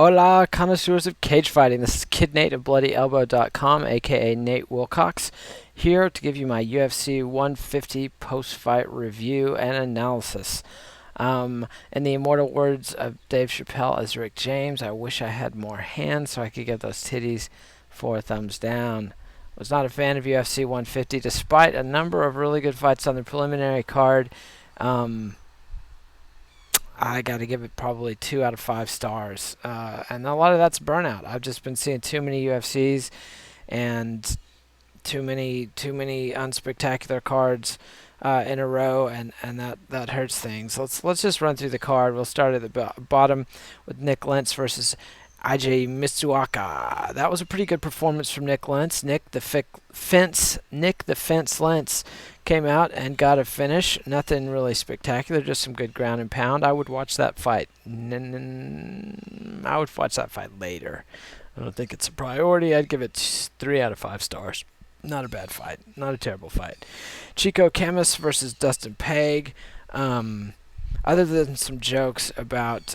Hola, connoisseurs of cage fighting. This is Kid Nate of BloodyElbow.com, aka Nate Wilcox, here to give you my UFC 150 post-fight review and analysis. In the immortal words of Dave Chappelle as Rick James, I wish I had more hands so I could give those titties 4 thumbs down. Was not a fan of UFC 150 despite a number of really good fights on the preliminary card. I got to give it probably 2 out of 5 stars. And a lot of that's burnout. I've just been seeing too many UFCs and too many unspectacular cards in a row, and that hurts things. Let's just run through the card. We'll start at the bottom with Nik Lentz versus Ij Masuoka. That was a pretty good performance from Nik Lentz. Nik the Fence Lentz came out and got a finish. Nothing really spectacular, just some good ground and pound. I would watch that fight. I would watch that fight later. I don't think it's a priority. I'd give it 3 out of 5 stars. Not a bad fight. Not a terrible fight. Chico Chemists versus Dustin Peg. Other than some jokes about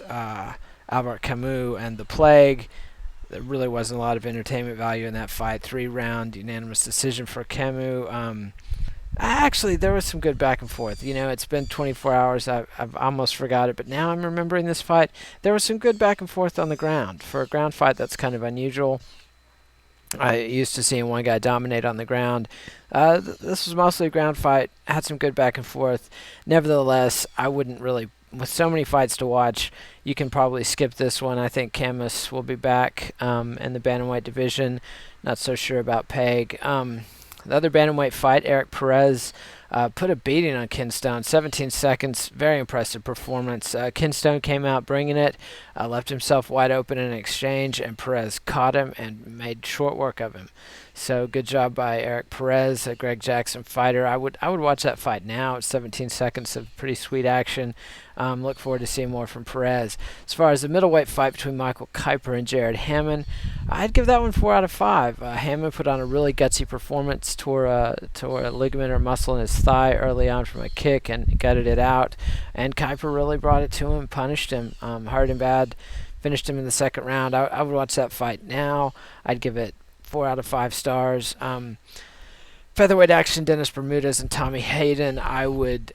Albert Camus and the Plague, there really wasn't a lot of entertainment value in that fight. 3-round unanimous decision for Camus. Actually, there was some good back and forth. You know, it's been 24 hours. I've almost forgot it, but now I'm remembering this fight. There was some good back and forth on the ground. For a ground fight, that's kind of unusual. I used to seeing one guy dominate on the ground. This was mostly a ground fight. Had some good back and forth. Nevertheless, I wouldn't really, with so many fights to watch, you can probably skip this one. I think Camus will be back in the bantamweight division. Not so sure about Peg. The other bantamweight fight, Eric Perez put a beating on Ken Stone, 17 seconds, very impressive performance. Ken Stone came out bringing it, left himself wide open in an exchange, and Perez caught him and made short work of him. So good job by Eric Perez, a Greg Jackson fighter. I would watch that fight now. It's 17 seconds of pretty sweet action. Look forward to seeing more from Perez. As far as the middleweight fight between Michael Kiper and Jared Hammond, I'd give that one 4 out of 5. Hammond put on a really gutsy performance, tore a ligament or muscle in his thigh early on from a kick and gutted it out. And Kiper really brought it to him, punished him, hurt him bad, finished him in the second round. I would watch that fight now. I'd give it 4 out of 5 stars. Featherweight action, Dennis Bermudez and Tommy Hayden. I would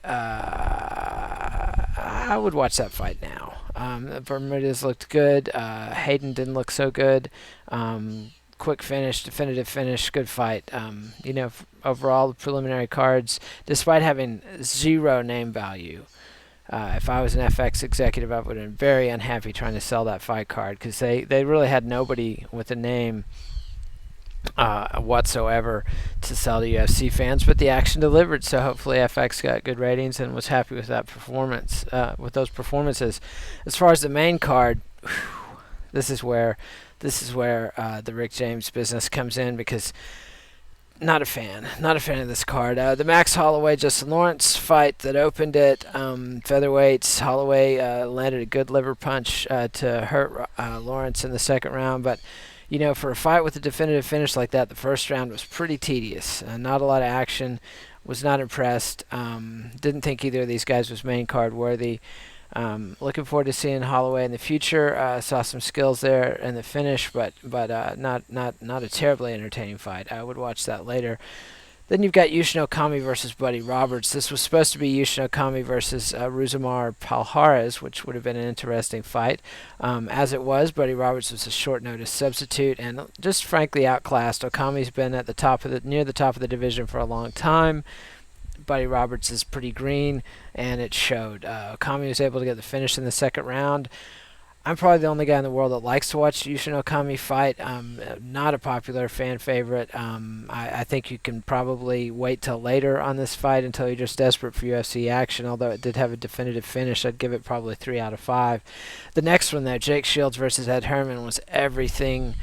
watch that fight now. Bermudez looked good. Hayden didn't look so good. Quick finish, definitive finish, good fight. Overall, the preliminary cards, despite having 0 name value, if I was an FX executive, I would have been very unhappy trying to sell that fight card because they really had nobody with a name whatsoever to sell to UFC fans, but the action delivered, so hopefully FX got good ratings and was happy with that performance, with those performances. As far as the main card, this is where the Rick James business comes in, because not a fan of this card. The Max Holloway Justin Lawrence fight that opened it, featherweights. Holloway landed a good liver punch to hurt Lawrence in the second round, but for a fight with a definitive finish like that, the first round was pretty tedious. Not a lot of action. Was not impressed. Didn't think either of these guys was main card worthy. Looking forward to seeing Holloway in the future. Saw some skills there in the finish, but not a terribly entertaining fight. I would watch that later. Then you've got Yushin Okami versus Buddy Roberts. This was supposed to be Yushin Okami versus Ruzumar Palhares, which would have been an interesting fight. As it was, Buddy Roberts was a short-notice substitute and just frankly outclassed. Okami's been at near the top of the division for a long time. Buddy Roberts is pretty green, and it showed. Okami was able to get the finish in the second round. I'm probably the only guy in the world that likes to watch Yushin Okami fight. Not a popular fan favorite. I think you can probably wait till later on this fight until you're just desperate for UFC action, although it did have a definitive finish. I'd give it probably 3 out of 5. The next one, though, Jake Shields versus Ed Herman, was everything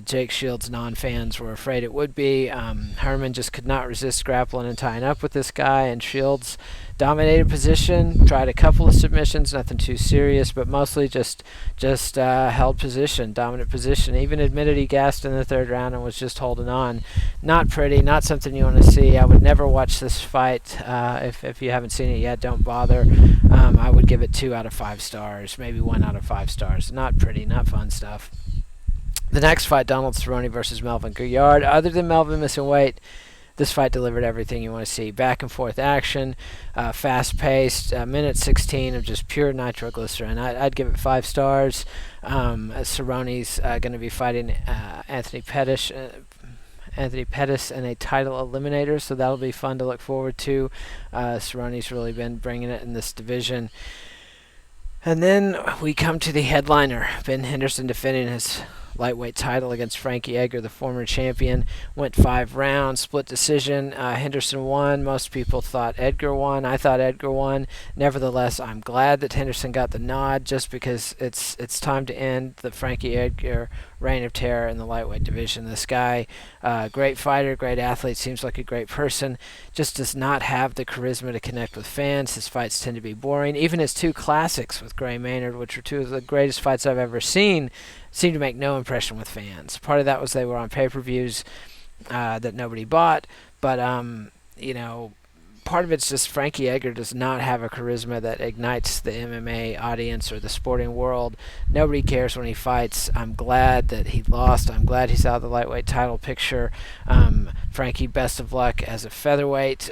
Jake Shields non-fans were afraid it would be. Herman just could not resist grappling and tying up with this guy, and Shields dominated position, tried a couple of submissions, nothing too serious, but mostly just held position, dominant position. Even admitted he gassed in the third round and was just holding on. Not pretty, not something you want to see. I would never watch this fight. If you haven't seen it yet, don't bother. I would give it 2 out of 5 stars, maybe 1 out of 5 stars. Not pretty, not fun stuff. The next fight, Donald Cerrone versus Melvin Guillard. Other than Melvin missing weight, this fight delivered everything you want to see. Back and forth action, fast-paced, minute 16 of just pure nitroglycerin. I'd give it 5 stars. Cerrone's going to be fighting Anthony Pettis in a title eliminator, so that'll be fun to look forward to. Cerrone's really been bringing it in this division. And then we come to the headliner, Ben Henderson defending his lightweight title against Frankie Edgar, the former champion. Went 5 rounds, split decision. Henderson won. Most people thought Edgar won. I thought Edgar won. Nevertheless, I'm glad that Henderson got the nod, just because it's time to end the Frankie Edgar reign of terror in the lightweight division. This guy, great fighter, great athlete, seems like a great person, just does not have the charisma to connect with fans. His fights tend to be boring. Even his 2 classics with Gray Maynard, which were 2 of the greatest fights I've ever seen, seemed to make no impression with fans. Part of that was they were on pay-per-views that nobody bought, but part of it's just Frankie Edgar does not have a charisma that ignites the MMA audience or the sporting world. Nobody cares when he fights. I'm glad that he lost. I'm glad he's out of the lightweight title picture. Frankie, best of luck as a featherweight.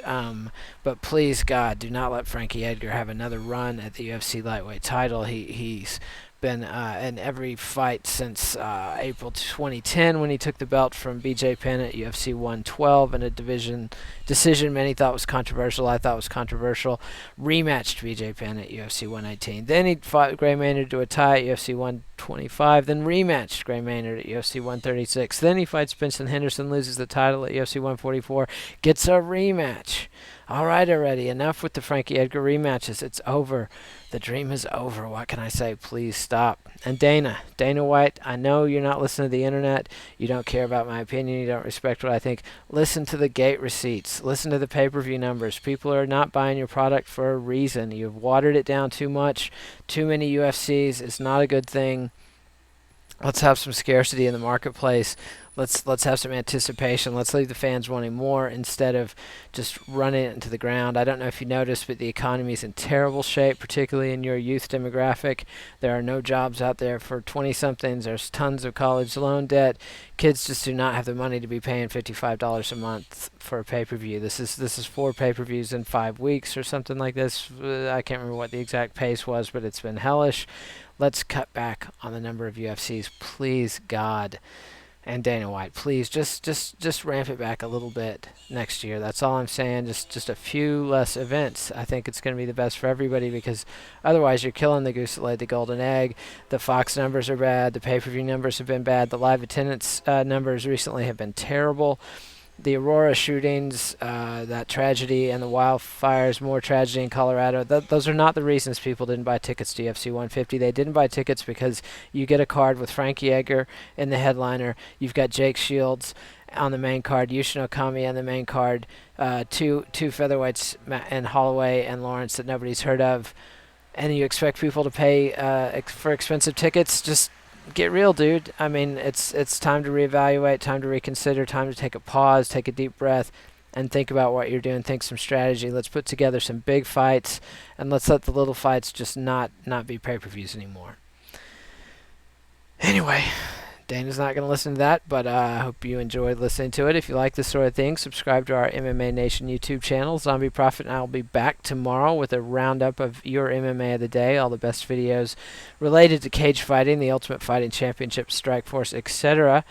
But please, God, do not let Frankie Edgar have another run at the UFC lightweight title. He's been in every fight since April 2010, when he took the belt from BJ Penn at UFC 112 in a decision many thought was controversial. I thought was controversial. Rematched BJ Penn at UFC 118. Then he fought Gray Maynard to a tie at UFC 125. Then rematched Gray Maynard at UFC 136. Then he fights Benson Henderson, loses the title at UFC 144, gets a rematch. All right already, enough with the Frankie Edgar rematches. It's over. The dream is over. What can I say? Please stop. And Dana White, I know you're not listening to the internet. You don't care about my opinion. You don't respect what I think. Listen to the gate receipts. Listen to the pay-per-view numbers. People are not buying your product for a reason. You've watered it down too much. Too many UFCs. It's not a good thing. Let's have some scarcity in the marketplace. Let's have some anticipation. Let's leave the fans wanting more instead of just running it into the ground. I don't know if you noticed, but the economy is in terrible shape, particularly in your youth demographic. There are no jobs out there for 20-somethings. There's tons of college loan debt. Kids just do not have the money to be paying $55 a month for a pay-per-view. This is 4 pay-per-views in 5 weeks or something like this. I can't remember what the exact pace was, but it's been hellish. Let's cut back on the number of UFCs, please, God. And Dana White, please just ramp it back a little bit next year. That's all I'm saying. Just a few less events. I think it's going to be the best for everybody, because otherwise you're killing the goose that laid the golden egg. The Fox numbers are bad. The pay-per-view numbers have been bad. The live attendance numbers recently have been terrible. The Aurora shootings, that tragedy, and the wildfires, more tragedy in Colorado, those are not the reasons people didn't buy tickets to UFC 150. They didn't buy tickets because you get a card with Frankie Edgar in the headliner. You've got Jake Shields on the main card, Yushin Okami on the main card, two featherweights in Holloway and Lawrence that nobody's heard of, and you expect people to pay for expensive tickets. Just get real, dude. I mean, it's time to reevaluate, time to reconsider, time to take a pause, take a deep breath, and think about what you're doing. Think some strategy. Let's put together some big fights, and let's let the little fights just not be pay-per-views anymore. Anyway, Dana's not going to listen to that, but I hope you enjoyed listening to it. If you like this sort of thing, subscribe to our MMA Nation YouTube channel. Zombie Prophet and I will be back tomorrow with a roundup of your MMA of the day, all the best videos related to cage fighting, the Ultimate Fighting Championship, Strikeforce, etc.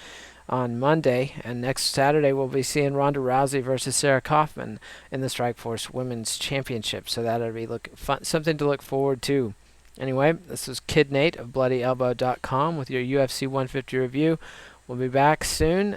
on Monday. And next Saturday, we'll be seeing Ronda Rousey versus Sarah Kaufman in the Strikeforce Women's Championship. So that'll be fun, something to look forward to. Anyway, this is Kid Nate of BloodyElbow.com with your UFC 150 review. We'll be back soon.